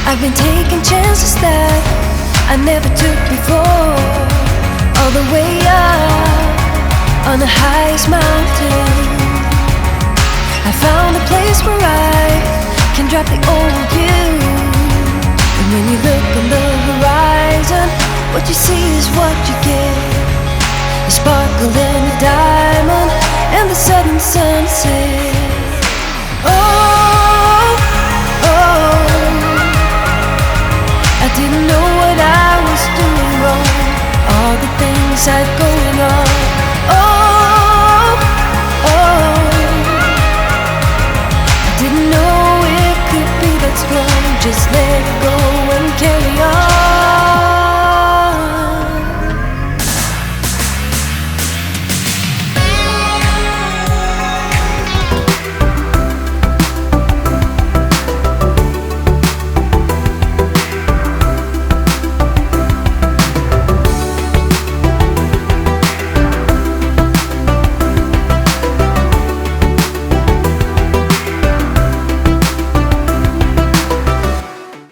I've been taking chances that I never took before. All the way up on the highest mountain, I found a place where I can drop the old you. And when you look on the horizon, what you see is what you get. A sparkle and a diamond and the sudden sunset. Oh, oh, I didn't know what I was doing wrong. All the things I'd going on. Oh, oh, I didn't know it could be that strong. Just let it go.